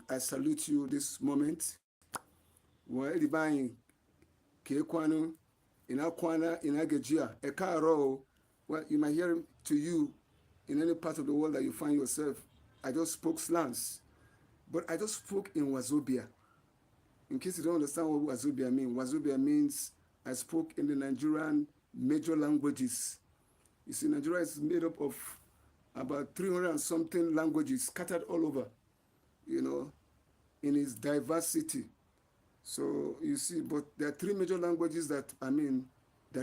I salute you this moment. Well, divine, Kekwano, in Akwana, in Agajia, Ekaro. Well, you might hear him to you in any part of the world that you find yourself. I just spoke slangs, but I just spoke in Wazobia. In case you don't understand what Wazobia means I spoke in the Nigerian major languages. You see, Nigeria is made up of about 300 and something languages scattered all over, in its diversity. So you see, but there are three major languages that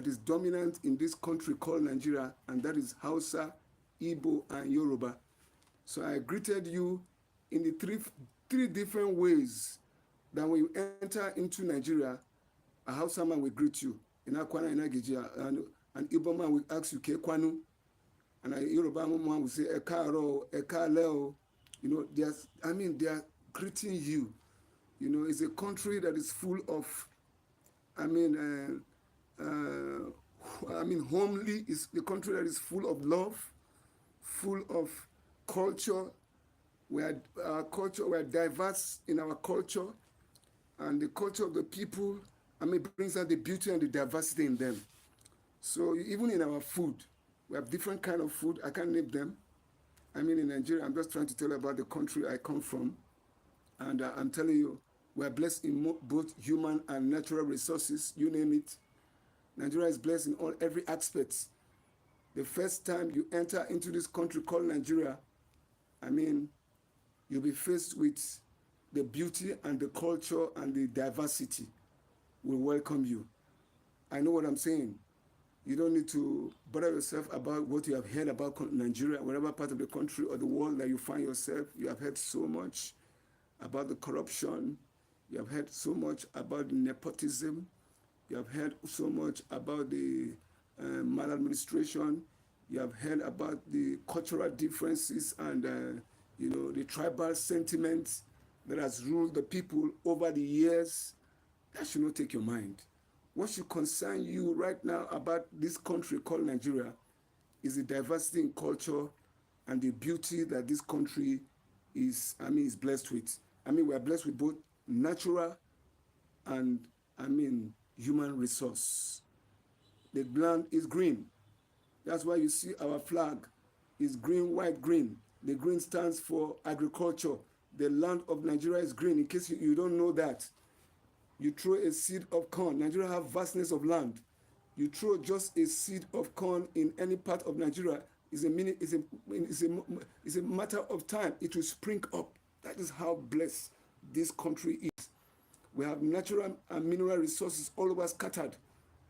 is dominant in this country called Nigeria, and that is Hausa, Igbo, and Yoruba. So I greeted you in the three different ways that when you enter into Nigeria, a Hausa man will greet you in Akwana in Agijia, and an Igbo man will ask you Kekwanu, and a Yoruba man will say Ekaro, Ekaleo. They are greeting you. It's a country that is full of, homely is the country that is full of love, full of culture. We are diverse in our culture, and the culture of the people, brings out the beauty and the diversity in them. So even in our food, we have different kind of food. I can't name them. In Nigeria, I'm just trying to tell you about the country I come from. And I'm telling you, we are blessed in both human and natural resources, you name it. Nigeria is blessed in every aspect. The first time you enter into this country called Nigeria, you'll be faced with the beauty and the culture and the diversity will welcome you. I know what I'm saying. You don't need to bother yourself about what you have heard about Nigeria, whatever part of the country or the world that you find yourself. You have heard so much about the corruption. You have heard so much about the nepotism. You have heard so much about the maladministration. You have heard about the cultural differences and the tribal sentiments that has ruled the people over the years. That should not take your mind. What should concern you right now about this country called Nigeria is the diversity in culture and the beauty that this country is blessed with. We are blessed with both natural and, human resource. The land is green. That's why you see our flag is green, white, green. The green stands for agriculture. The land of Nigeria is green. In case you don't know that, you throw a seed of corn. Nigeria have vastness of land. You throw just a seed of corn in any part of Nigeria, it's a matter of time. It will spring up. That is how blessed this country is. We have natural and mineral resources all over scattered.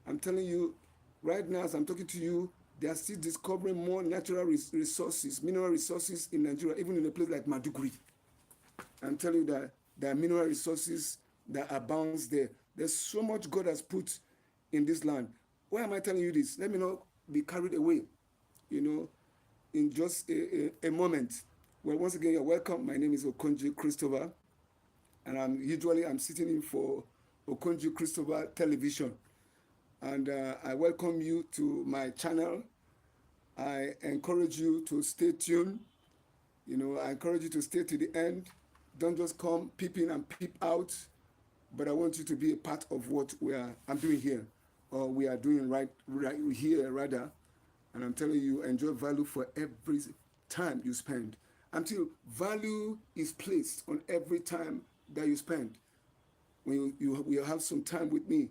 I'm telling you, right now as I'm talking to you, they are still discovering more natural resources, mineral resources in Nigeria, even in a place like Maduguri. I'm telling you that there are mineral resources that abounds there. There's so much God has put in this land. Why am I telling you this? Let me not be carried away, in just a moment. Well, once again, you're welcome. My name is Okonjo Christopher, and I'm sitting in for Okonjo Christopher Television. And I welcome you to my channel. I encourage you to stay tuned. I encourage you to stay to the end. Don't just come peep in and peep out, but I want you to be a part of what I'm doing here, or we are doing right here rather. And I'm telling you, enjoy value for every time you spend. Until value is placed on every time that you spend. When you have some time with me,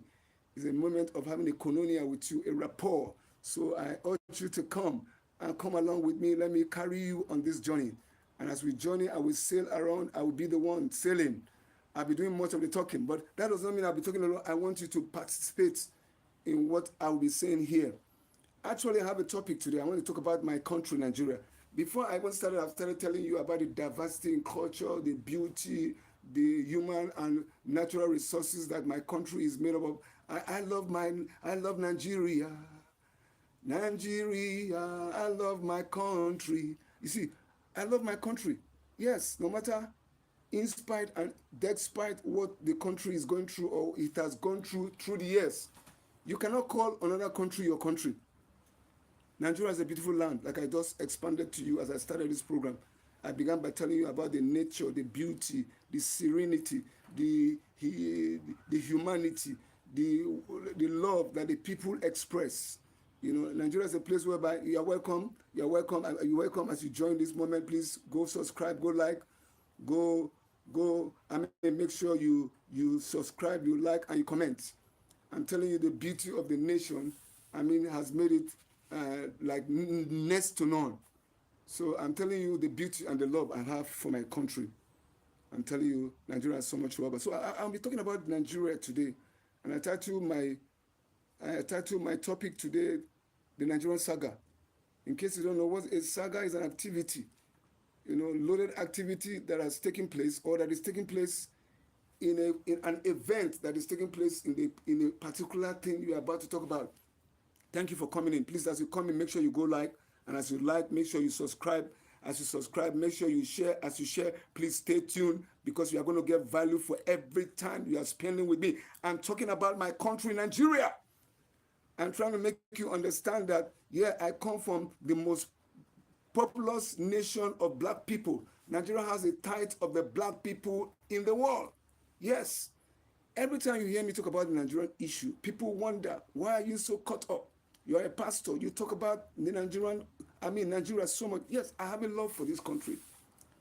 it's a moment of having a koinonia with you, a rapport. So I urge you to come along with me. Let me carry you on this journey. And as we journey, I will sail around. I will be the one sailing. I'll be doing much of the talking, but that does not mean I'll be talking a lot. I want you to participate in what I will be saying here. Actually, I have a topic today. I want to talk about my country, Nigeria. Before I even started, I've started telling you about the diversity in culture, the beauty, the human and natural resources that my country is made up of. I love Nigeria. Nigeria, I love my country. You see, I love my country. Yes, no matter in spite and despite what the country is going through or it has gone through the years, you cannot call another country your country. Nigeria is a beautiful land, like I just expanded to you as I started this program. I began by telling you about the nature, the beauty, the serenity, the humanity, the the love that the people express. You know, Nigeria is a place whereby you are welcome. You are welcome. You are welcome as you join this moment. Please go subscribe, go like, go I mean, make sure you subscribe, you like, and you comment. I'm telling you, the beauty of the nation, I mean, has made it like next to none. So I'm telling you the beauty and the love I have for my country. I'm telling you, Nigeria has so much love. So I'll be talking about Nigeria today, and I titled my topic today, the Nigerian Saga. In case you don't know, what a saga is, an activity, you know, loaded activity that has taken place or that is taking place in an event that is taking place in a particular thing you are about to talk about. Thank you for coming in. Please, as you come in, make sure you go like, and as you like, make sure you subscribe. As you subscribe, make sure you share. As you share, please stay tuned, because you are going to get value for every time you are spending with me. I'm talking about my country, Nigeria. I'm trying to make you understand that, yeah, I come from the most populous nation of black people. Nigeria has a tithe of the black people in the world. Yes. Every time you hear me talk about the Nigerian issue, people wonder, why are you so caught up? You are a pastor. You talk about the Nigeria so much. Yes, I have a love for this country.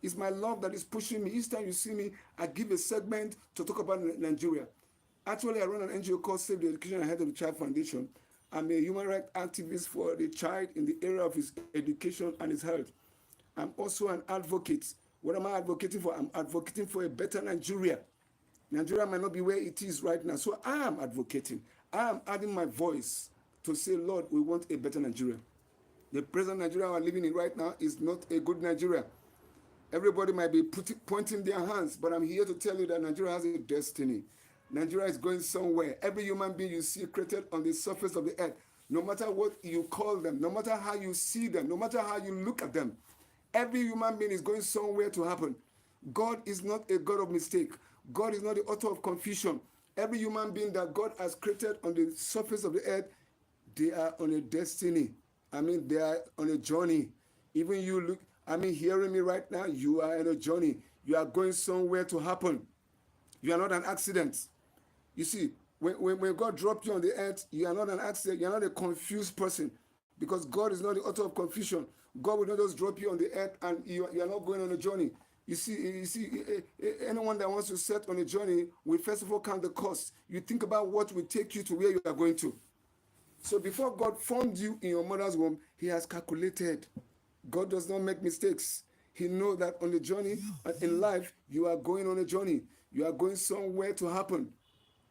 It's my love that is pushing me. Each time you see me, I give a segment to talk about Nigeria. Actually, I run an NGO called Save the Education and Health of the Child Foundation. I'm a human rights activist for the child in the area of his education and his health. I'm also an advocate. What am I advocating for? I'm advocating for a better Nigeria. Nigeria might not be where it is right now. So I am advocating. I am adding my voice to say, Lord, we want a better Nigeria. The present Nigeria we are living in right now is not a good Nigeria. Everybody might be pointing their hands, but I'm here to tell you that Nigeria has a destiny. Nigeria is going somewhere. Every human being you see created on the surface of the earth, no matter what you call them, no matter how you see them, no matter how you look at them, every human being is going somewhere to happen. God is not a God of mistake. God is not the author of confusion. Every human being that God has created on the surface of the earth, they are on a destiny. They are on a journey. Even you look, hearing me right now, you are on a journey. You are going somewhere to happen. You are not an accident. You see, when God dropped you on the earth, you are not an accident. You are not a confused person, because God is not the author of confusion. God will not just drop you on the earth and you are not going on a journey. You see, anyone that wants to set on a journey will first of all count the cost. You think about what will take you to where you are going to. So before God formed you in your mother's womb, he has calculated. God does not make mistakes. He knows that on the journey in life, you are going on a journey. You are going somewhere to happen.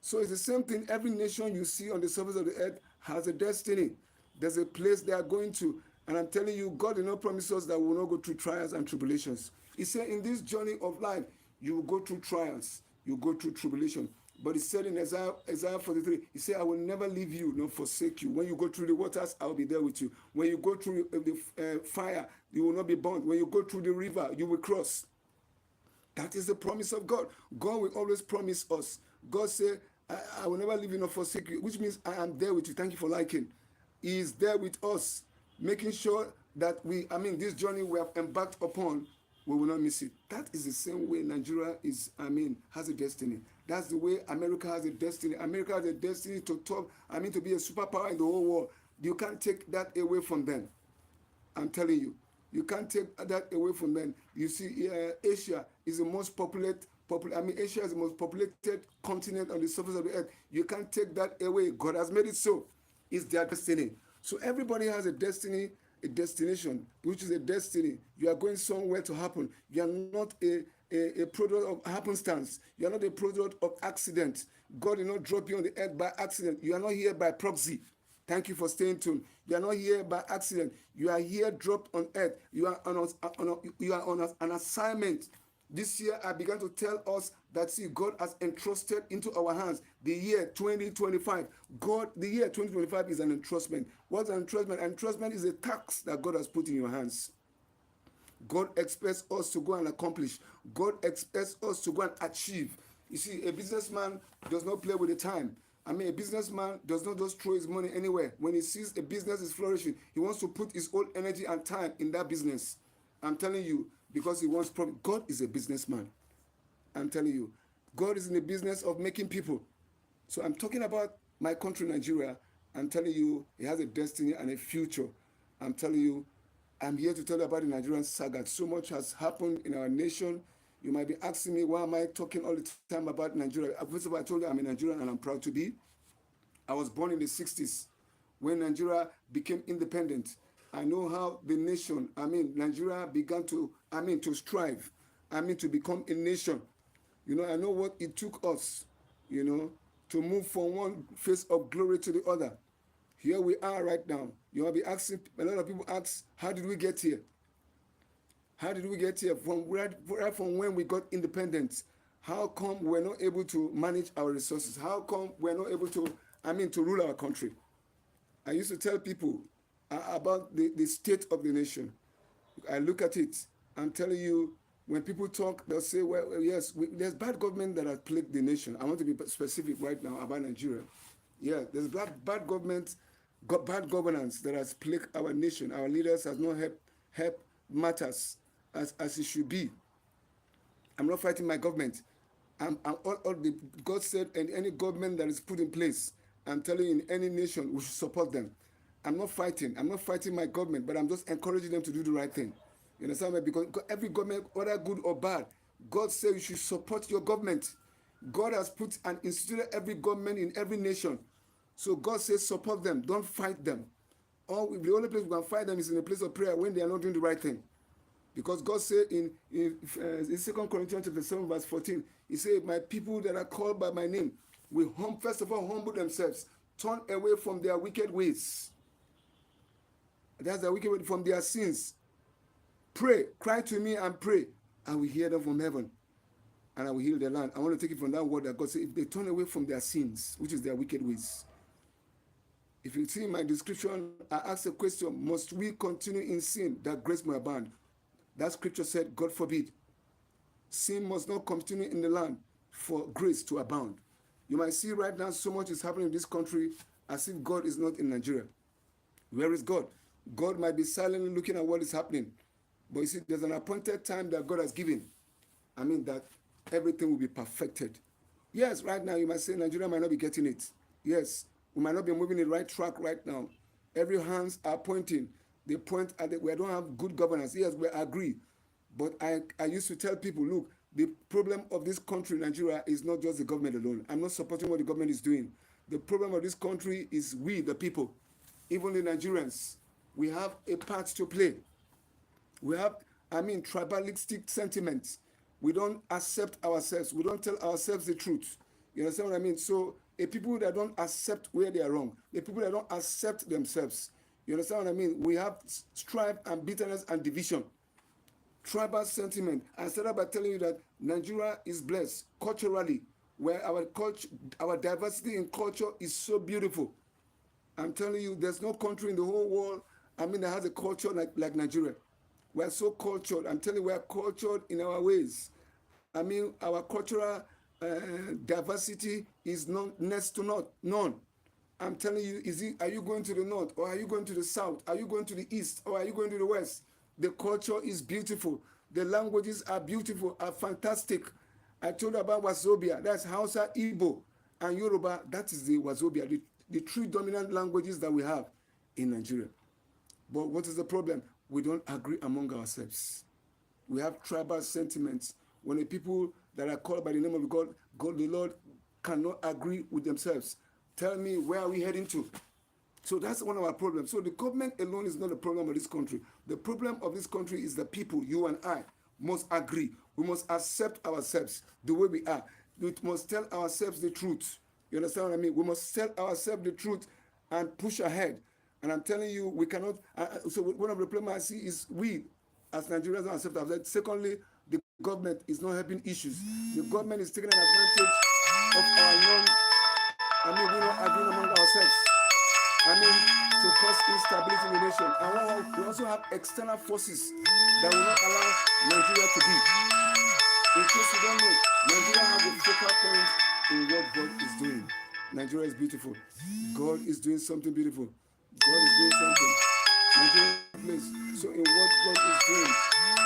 So it's the same thing. Every nation you see on the surface of the earth has a destiny. There's a place they are going to. And I'm telling you, God did not promise us that we will not go through trials and tribulations. He said in this journey of life, you will go through trials. You will go through tribulation. But he said in Isaiah 43, he said, I will never leave you nor forsake you. When you go through the waters, I will be there with you. When you go through the fire, you will not be burned. When you go through the river, you will cross. That is the promise of God. God will always promise us. God said, I will never leave you nor forsake you, which means I am there with you. Thank you for liking. He is there with us, making sure that this journey we have embarked upon, we will not miss it. That is the same way Nigeria has a destiny. That's the way America has a destiny. America has a destiny to be a superpower in the whole world. You can't take that away from them. I'm telling you. You can't take that away from them. You see, Asia is the most Asia is the most populated continent on the surface of the earth. You can't take that away. God has made it so. It's their destiny. So everybody has a destiny, a destination, which is a destiny. You are going somewhere to happen. You are not a product of happenstance. You are not a product of accident. God did not drop you on the earth by accident. You are not here by proxy. Thank you for staying tuned. You are not here by accident. You are here dropped on earth. You are on an assignment. This year, I began to tell us that, God has entrusted into our hands the year 2025. The year 2025 is an entrustment. What's an entrustment? Entrustment is a task that God has put in your hands. God expects us to go and accomplish. God expects us to go and achieve. You see, a businessman does not play with the time. A businessman does not just throw his money anywhere. When he sees a business is flourishing, he wants to put his whole energy and time in that business. I'm telling you, because he wants profit. God is a businessman. I'm telling you, God is in the business of making people. So I'm talking about my country, Nigeria. I'm telling you, it has a destiny and a future. I'm telling you, I'm here to tell you about the Nigerian saga. So much has happened in our nation. You might be asking me, why am I talking all the time about Nigeria? First of all, I told you I'm a Nigerian and I'm proud to be. I was born in the 60s when Nigeria became independent. I know how the nation, Nigeria began to, to strive, to become a nation. I know what it took us, you know, to move from one phase of glory to the other. Here we are right now. You might be asking, a lot of people ask, how did we get here? How did we get here? Right from when we got independence, how come we're not able to manage our resources? How come we're not able to, to rule our country? I used to tell people about the state of the nation. I look at it. I'm telling you, when people talk, they'll say, well, yes, there's bad government that has plagued the nation. I want to be specific right now about Nigeria. Yeah, there's bad government, bad governance that has plagued our nation. Our leaders have not helped matters as it should be. I'm not fighting my government. All the God said, and any government that is put in place, I'm telling you, in any nation, we should support them. I'm not fighting. I'm not fighting my government, but I'm just encouraging them to do the right thing. You understand me? Because every government, whether good or bad, God said you should support your government. God has put and instituted every government in every nation. So God says support them. Don't fight them. The only place we can fight them is in a place of prayer when they are not doing the right thing. Because God said in 2 Corinthians chapter 7 verse 14, he said, my people that are called by my name will first of all humble themselves, turn away from their wicked ways. That's the wicked way, from their sins. Pray, cry to me and pray. I will hear them from heaven and I will heal their land. I want to take it from that word that God said, if they turn away from their sins, which is their wicked ways. If you see my description, I asked a question, must we continue in sin that grace may abound? That scripture said, God forbid. Sin must not continue in the land for grace to abound. You might see right now so much is happening in this country as if God is not in Nigeria. Where is God? God might be silently looking at what is happening. But you see, there's an appointed time that God has given. That everything will be perfected. Yes, right now you might say Nigeria might not be getting it. Yes, we might not be moving the right track right now. Every hands are pointing. They point at we don't have good governance. Yes, we agree. But I used to tell people, look, the problem of this country, Nigeria, is not just the government alone. I'm not supporting what the government is doing. The problem of this country is we, the people, even the Nigerians. We have a part to play. We have, tribalistic sentiments. We don't accept ourselves. We don't tell ourselves the truth. You understand what I mean? So, a people that don't accept where they are wrong, the people that don't accept themselves. You understand what I mean? We have strife and bitterness and division. Tribal sentiment. I started by telling you that Nigeria is blessed culturally, where our culture, our diversity in culture is so beautiful. I'm telling you, there's no country in the whole world, that has a culture like Nigeria. We are so cultured. I'm telling you, we are cultured in our ways. Our cultural diversity is next to none. I'm telling you, are you going to the north or are you going to the south? Are you going to the east or are you going to the west? The culture is beautiful. The languages are beautiful, are fantastic. I told you about Wazobia. That's Hausa, Igbo, and Yoruba. That is the Wazobia, the three dominant languages that we have in Nigeria. But what is the problem? We don't agree among ourselves. We have tribal sentiments. When the people that are called by the name of God, the Lord, cannot agree with themselves. Tell me, where are we heading to? So that's one of our problems. So the government alone is not the problem of this country. The problem of this country is the people, you and I, must agree. We must accept ourselves the way we are. We must tell ourselves the truth. You understand what I mean? We must tell ourselves the truth and push ahead. And I'm telling you, we cannot. So one of the problems I see is we, as Nigerians, don't accept ourselves. Secondly, the government is not helping issues. The government is taking an advantage of our we're not agreeing among ourselves. To cause instability in the nation. And we also have external forces that will not allow Nigeria to be. In case you don't know, Nigeria has a focal point in what God is doing. Nigeria is beautiful. God is doing something beautiful. God is doing something. Nigeria is a place. So in what God is doing,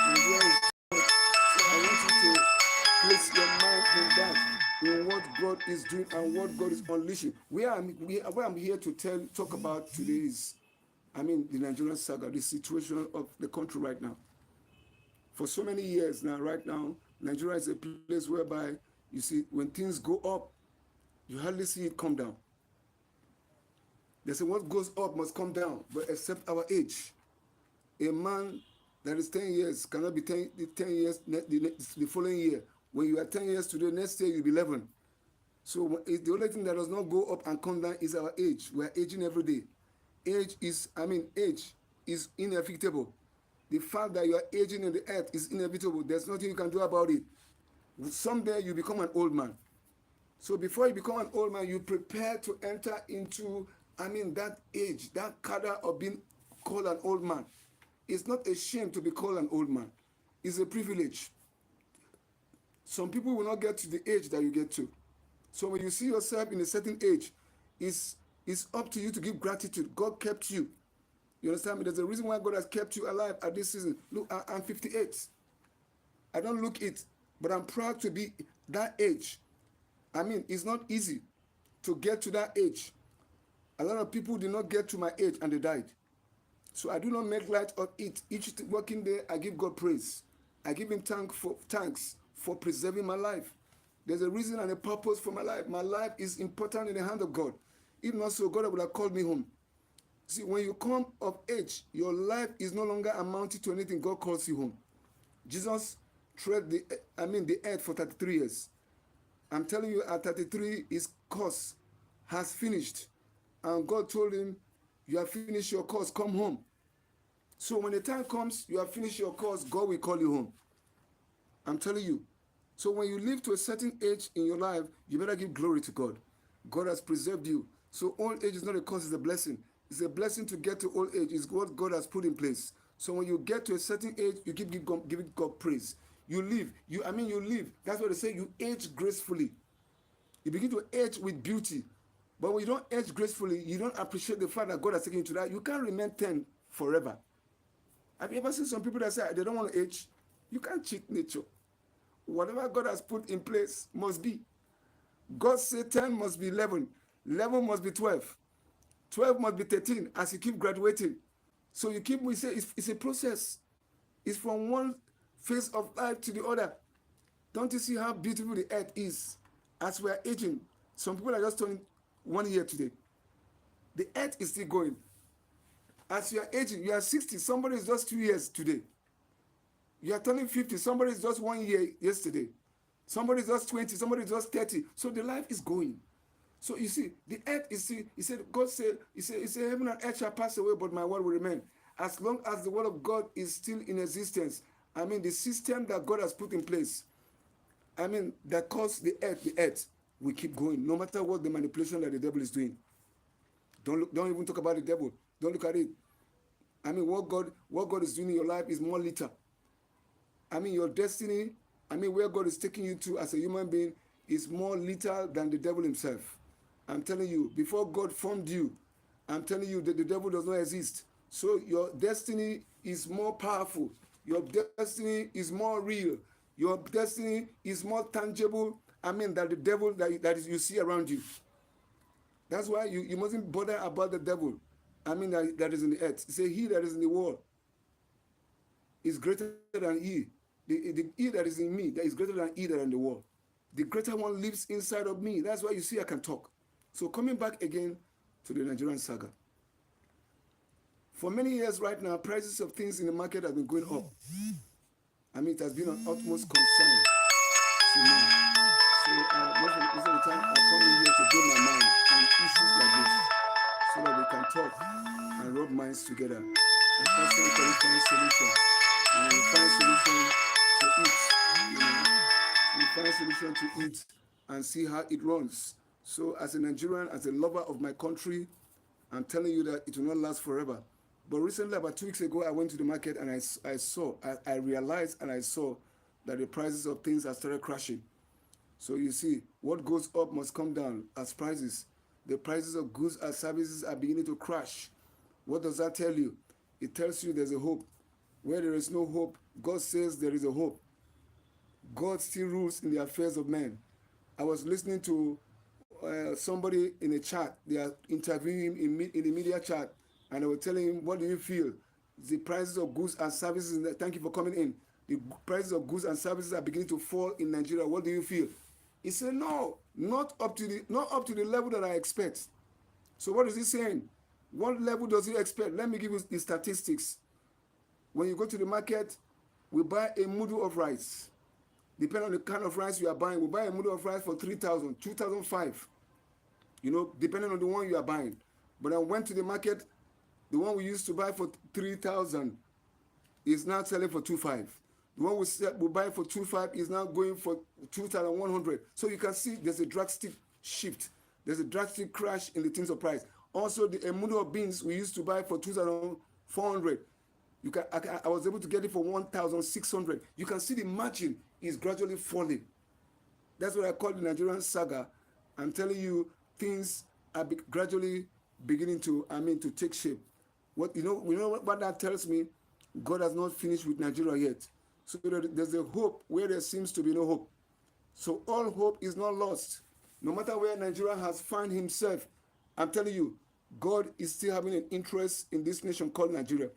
Nigeria is to place your mind in that, in what God is doing and what God is unleashing. What I'm here to talk about today is, the Nigerian saga, the situation of the country right now. For so many years now, right now, Nigeria is a place whereby you see when things go up, you hardly see it come down. They say what goes up must come down, but except our age. A man that is 10 years cannot be 10 years the following year. When you are 10 years today, next year you'll be 11. So the only thing that does not go up and come down is our age. We are aging every day. Age is inevitable. The fact that you are aging in the earth is inevitable. There's nothing you can do about it. Someday you become an old man. So before you become an old man, you prepare to enter into, that age, that cadre of being called an old man. It's not a shame to be called an old man. It's a privilege. Some people will not get to the age that you get to. So when you see yourself in a certain age, it's up to you to give gratitude. God kept you. You understand me? There's a reason why God has kept you alive at this season. Look, I'm 58. I don't look it, but I'm proud to be that age. It's not easy to get to that age. A lot of people did not get to my age and they died. So I do not make light of it. Each working day, I give God praise. I give him thanks for preserving my life. There's a reason and a purpose for my life. My life is important in the hand of God. If not so, God would have called me home. See, when you come of age, your life is no longer amounting to anything. God calls you home. Jesus tread the earth for 33 years. I'm telling you, at 33, his course has finished. And God told him, you have finished your course, come home. So when the time comes, you have finished your course, God will call you home. I'm telling you. So when you live to a certain age in your life, you better give glory to God. God has preserved you. So old age is not a curse, it's a blessing. It's a blessing to get to old age. It's what God has put in place. So when you get to a certain age, you keep giving God praise. You live. You live. That's what they say. You age gracefully. You begin to age with beauty. But when you don't age gracefully, you don't appreciate the fact that God has taken you to that. You can't remain 10 forever. Have you ever seen some people that say they don't want to age? You can't cheat nature. Whatever God has put in place must be. God said 10 must be 11. 11 must be 12. 12 must be 13 as you keep graduating. So we say it's a process. It's from one phase of life to the other. Don't you see how beautiful the earth is as we are aging? Some people are just turning 1 year today. The earth is still going. As you are aging, you are 60, somebody is just 2 years today. You are turning 50, somebody is just 1 year yesterday. Somebody is just 20, somebody is just 30. So the life is going. So you see, the earth is still, God said, heaven and earth shall pass away, but my word will remain. As long as the word of God is still in existence, the system that God has put in place, that caused the earth will keep going, no matter what the manipulation that the devil is doing. Don't even talk about the devil. Don't look at it. What God is doing in your life is more little. Your destiny, where God is taking you to as a human being is more little than the devil himself. I'm telling you, before God formed you, I'm telling you that the devil does not exist. So your destiny is more powerful. Your destiny is more real. Your destiny is more tangible, than the devil that you see around you. That's why you mustn't bother about the devil. That is in the earth. Say, he that is in the world is greater than he. The he that is in me, that is greater than he that is in the world. The greater one lives inside of me. That's why you see I can talk. So coming back again to the Nigerian saga. For many years right now, prices of things in the market have been going up. It has been an utmost concern to me. So most of the time, I come in here to build my mind on issues like this so that we can talk and rub minds together and also find solution. We find solution to it. We find solution to it and see how it runs. So as a Nigerian, as a lover of my country, I'm telling you that it will not last forever. But recently, about 2 weeks ago, I went to the market and I realized and I saw that the prices of things have started crashing. So you see, what goes up must come down as prices. The prices of goods and services are beginning to crash. What does that tell you? It tells you there's a hope. Where there is no hope, God says there is a hope. God still rules in the affairs of men. I was listening to somebody in a chat. They are interviewing him in the media chat, and they were telling him, "What do you feel? The prices of goods and services. Thank you for coming in. The prices of goods and services are beginning to fall in Nigeria. What do you feel?" He said, "No, not up to the level that I expect." So what is he saying? What level does he expect? Let me give you the statistics. When you go to the market, we buy a mudu of rice. Depending on the kind of rice you are buying, we buy a mudu of rice for 3,000, 2,005. Depending on the one you are buying. But I went to the market, the one we used to buy for 3,000 is now selling for 2,500. The one we buy for 2,500 is now going for 2,100. So you can see there's a drastic shift. There's a drastic crash in the things of price. Also, the mudu of beans we used to buy for 2,400. I was able to get it for 1,600. You can see the margin is gradually falling. That's what I call the Nigerian saga. I'm telling you, things are gradually beginning to take shape. What that tells me? God has not finished with Nigeria yet. So there's a hope where there seems to be no hope. So all hope is not lost. No matter where Nigeria has found himself, I'm telling you, God is still having an interest in this nation called Nigeria.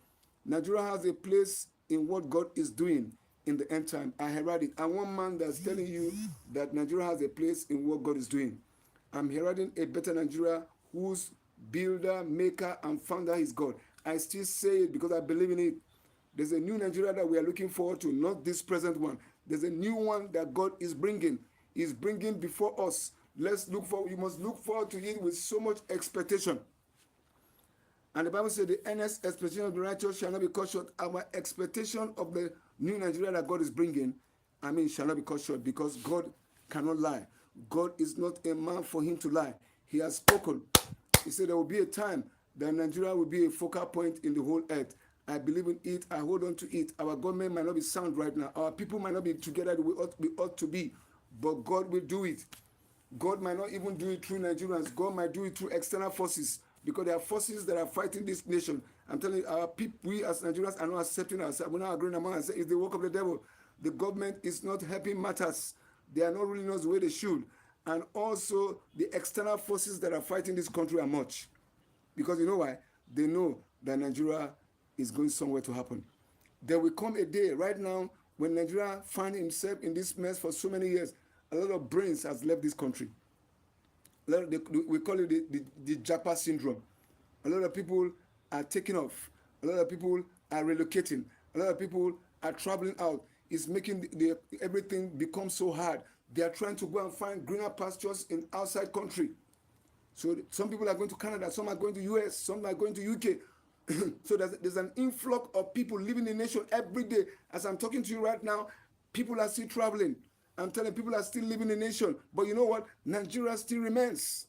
Nigeria has a place in what God is doing in the end time. I heard it. I'm one man that's telling you that Nigeria has a place in what God is doing. I'm heralding a better Nigeria whose builder, maker, and founder is God. I still say it because I believe in it. There's a new Nigeria that we are looking forward to, not this present one. There's a new one that God is bringing. He's bringing before us. You must look forward to it with so much expectation. And the Bible says the earnest expectation of the righteous shall not be cut short. Our expectation of the new Nigeria that God is bringing, shall not be cut short, because God cannot lie. God is not a man for him to lie. He has spoken. He said there will be a time that Nigeria will be a focal point in the whole earth. I believe in it. I hold on to it. Our government might not be sound right now. Our people might not be together the way we ought to be. But God will do it. God might not even do it through Nigerians. God might do it through external forces. Because there are forces that are fighting this nation. I'm telling you, our people, we as Nigerians are not accepting ourselves. We're not agreeing among ourselves. It's the work of the devil. The government is not helping matters. They are not ruling us the way they should. And also, the external forces that are fighting this country are much. Because you know why? They know that Nigeria is going somewhere to happen. There will come a day right now when Nigeria finds himself in this mess for so many years. A lot of brains has left this country. We call it the Japa syndrome. A lot of people are taking off. A lot of people are relocating. A lot of people are traveling out. It's making everything become so hard. They are trying to go and find greener pastures in outside country. So some people are going to Canada, some are going to US, some are going to UK. So there's an influx of people leaving the nation every day. As I'm talking to you right now, people are still traveling. I'm telling people are still leaving the nation. But you know what? Nigeria still remains.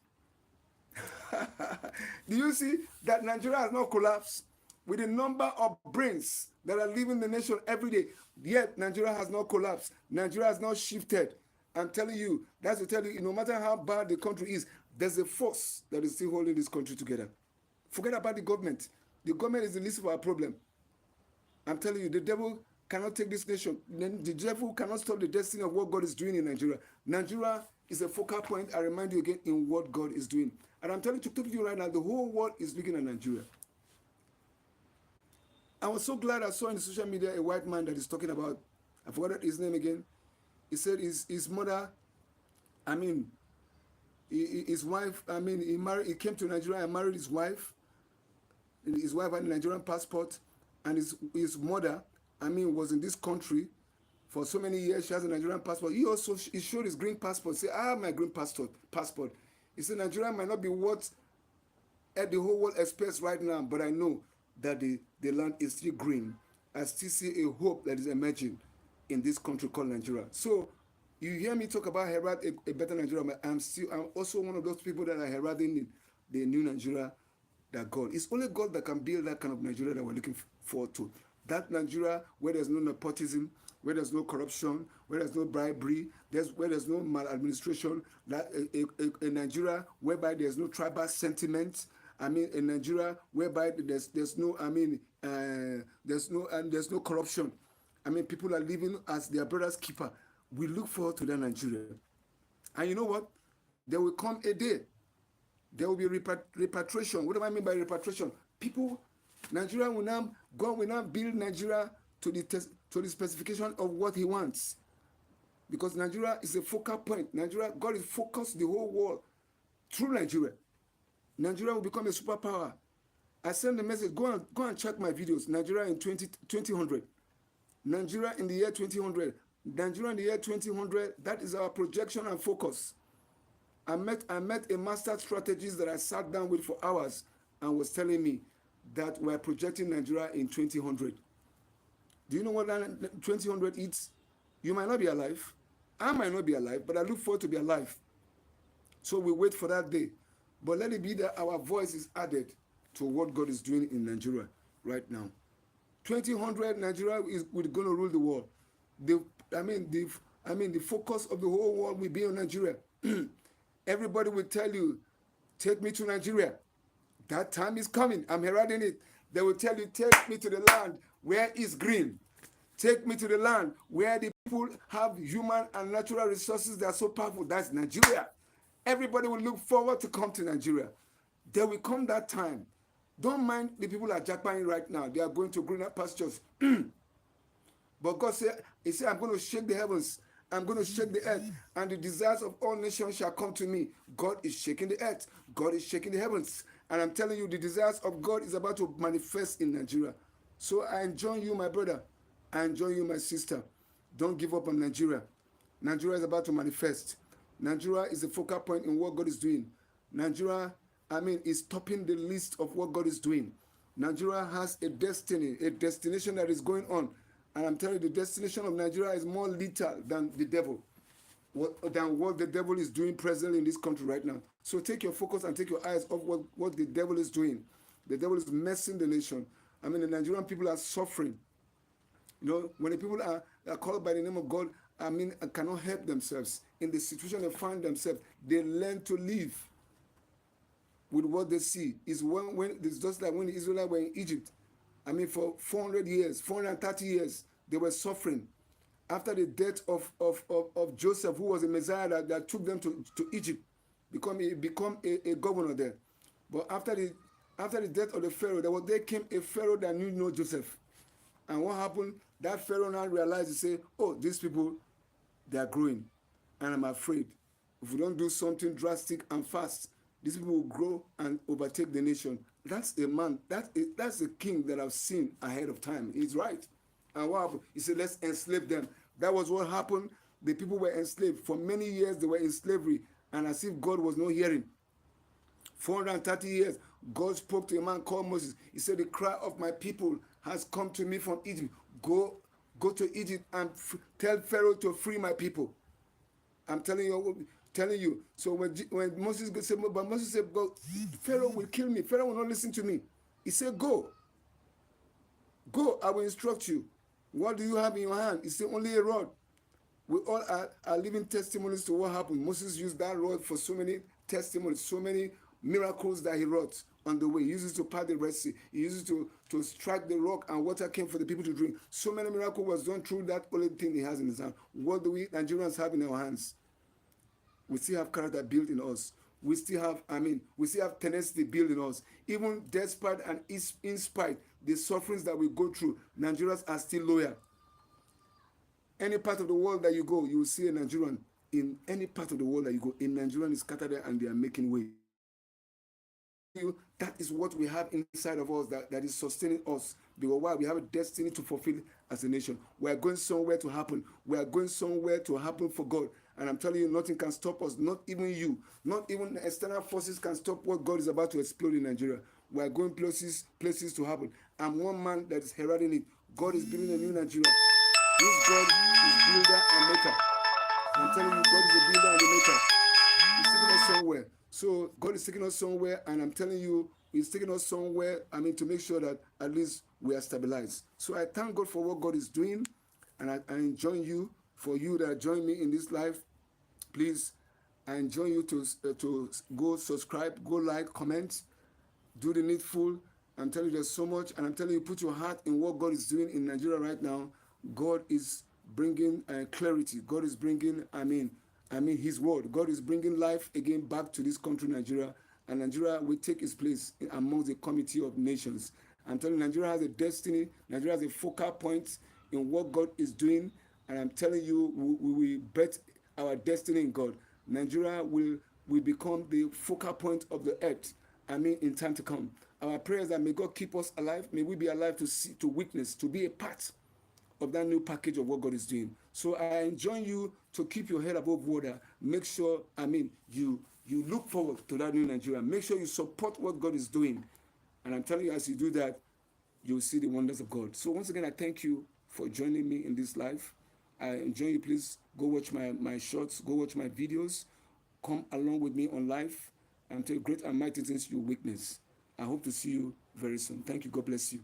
Do you see that Nigeria has not collapsed? With the number of brains that are leaving the nation every day, yet Nigeria has not collapsed. Nigeria has not shifted. I'm telling you, that's to tell you, no matter how bad the country is, there's a force that is still holding this country together. Forget about the government. The government is the least of our problem. I'm telling you, the devil cannot take this nation. The devil cannot stop the destiny of what God is doing in Nigeria. Nigeria is a focal point, I remind you again, in what God is doing. And I'm telling you right now, the whole world is looking at Nigeria. I was so glad I saw in the social media a white man that is talking about, I forgot his name again. He said his mother, his wife, he came to Nigeria and married his wife. His wife had a Nigerian passport, and his mother, was in this country for so many years. She has a Nigerian passport. He showed his green passport. Say, I have my green passport. He said, Nigeria might not be what the whole world expects right now, but I know that the land is still green. I still see a hope that is emerging in this country called Nigeria. So you hear me talk about herald a better Nigeria. I'm also one of those people that are heralding the new Nigeria. That God, it's only God that can build that kind of Nigeria that we're looking forward to. That Nigeria where there's no nepotism, where there's no corruption, where there's no bribery, where there's no maladministration. That a Nigeria whereby there's no tribal sentiment. A Nigeria whereby there's no corruption. People are living as their brother's keeper. We look forward to that Nigeria. And you know what? There will come a day. There will be repatriation. What do I mean by repatriation? People, Nigeria will now, God will now build Nigeria to the specification of what he wants. Because Nigeria is a focal point. Nigeria, God is focused the whole world through Nigeria. Nigeria will become a superpower. I send the message, go and check my videos. Nigeria in 2000. Nigeria in the year 2000. Nigeria in the year 2000, that is our projection and focus. I met a master strategist that I sat down with for hours and was telling me that we're projecting Nigeria in 2000. Do you know what that 2000 is? You might not be alive. I might not be alive, but I look forward to be alive. So we wait for that day. But let it be that our voice is added to what God is doing in Nigeria right now. 2000, Nigeria is going to rule the world. The focus of the whole world will be on Nigeria. Everybody will tell you, take me to Nigeria. That time is coming. I'm heralding it. They will tell you, take me to the land where it's green. Take me to the land where the people have human and natural resources that are so powerful. That's Nigeria. Everybody will look forward to come to Nigeria. There will come that time. Don't mind the people at Japan right now. They are going to greener pastures. But God said, He said, I'm going to shake the heavens. I'm going to shake the earth. And the desires of all nations shall come to me. God is shaking the earth. God is shaking the heavens. And I'm telling you, the desires of God is about to manifest in Nigeria. So I enjoin you, my brother. I enjoin you, my sister. Don't give up on Nigeria. Nigeria is about to manifest. Nigeria is the focal point in what God is doing. Nigeria, is topping the list of what God is doing. Nigeria has a destiny, a destination that is going on. And I'm telling you, the destination of Nigeria is more lethal than the devil, than what the devil is doing presently in this country right now. So take your focus and take your eyes off what the devil is doing. The devil is messing the nation. The Nigerian people are suffering. When the people are called by the name of God, cannot help themselves. In the situation they find themselves, they learn to live with what they see. It's just like when the Israelites were in Egypt. For 400 years, 430 years, they were suffering. After the death of Joseph, who was a Messiah that took them to Egypt, become a governor there. But after the death of the Pharaoh, there came a Pharaoh that knew no Joseph. And what happened? That Pharaoh now realized, he said, oh, these people, they are growing. And I'm afraid, if we don't do something drastic and fast, these people will grow and overtake the nation. That's a man, that's a king that I've seen ahead of time. He's right. And what happened? He said, let's enslave them. That was what happened. The people were enslaved. For many years, they were in slavery. And as if God was not hearing. 430 years, God spoke to a man called Moses. He said, the cry of my people has come to me from Egypt. Go to Egypt and tell Pharaoh to free my people. I'm telling you. So when Moses said, but Moses said, go, Pharaoh will kill me. Pharaoh will not listen to me. He said, go, I will instruct you. What do you have in your hand? He said, only a rod. We all are living testimonies to what happened. Moses used that rod for so many testimonies, so many miracles that he wrought on the way. He used it to part the Red Sea. He used it to strike the rock and water came for the people to drink. So many miracles was done through that only thing he has in his hand. What do we Nigerians have in our hands? We still have character built in us. We still have tenacity built in us. Even despite and in spite the sufferings that we go through, Nigerians are still loyal. Any part of the world that you go, you will see a Nigerian. In any part of the world that you go, a Nigerian is scattered there and they are making way. That is what we have inside of us that is sustaining us. Because why? We have a destiny to fulfill as a nation. We are going somewhere to happen. We are going somewhere to happen for God. And I'm telling you, nothing can stop us. Not even you. Not even external forces can stop what God is about to explode in Nigeria. We are going places to happen. I'm one man that is heralding it. God is building a new Nigeria. This God is builder and maker. I'm telling you, God is a builder and a maker. He's taking us somewhere. So God is taking us somewhere, and I'm telling you, He's taking us somewhere, to make sure that at least we are stabilized. So I thank God for what God is doing, and I enjoin you, for you that join me in this life, please, I enjoin you to go subscribe, go like, comment, do the needful. I'm telling you, there's so much, and I'm telling you, put your heart in what God is doing in Nigeria right now. God is bringing clarity. God is bringing, His word. God is bringing life again back to this country, Nigeria. And Nigeria will take its place among the committee of nations. I'm telling you, Nigeria has a destiny. Nigeria has a focal point in what God is doing. And I'm telling you, we will bet our destiny in God. Nigeria will become the focal point of the earth. In time to come. Our prayers that may God keep us alive. May we be alive to see, to witness, to be a part of that new package of what God is doing. So I enjoin you to keep your head above water. Make sure, you look forward to that new Nigeria. Make sure you support what God is doing. And I'm telling you, as you do that, you'll see the wonders of God. So once again, I thank you for joining me in this live. I enjoy you. Please go watch my shorts, go watch my videos. Come along with me on live and tell great and mighty things you witness. I hope to see you very soon. Thank you. God bless you.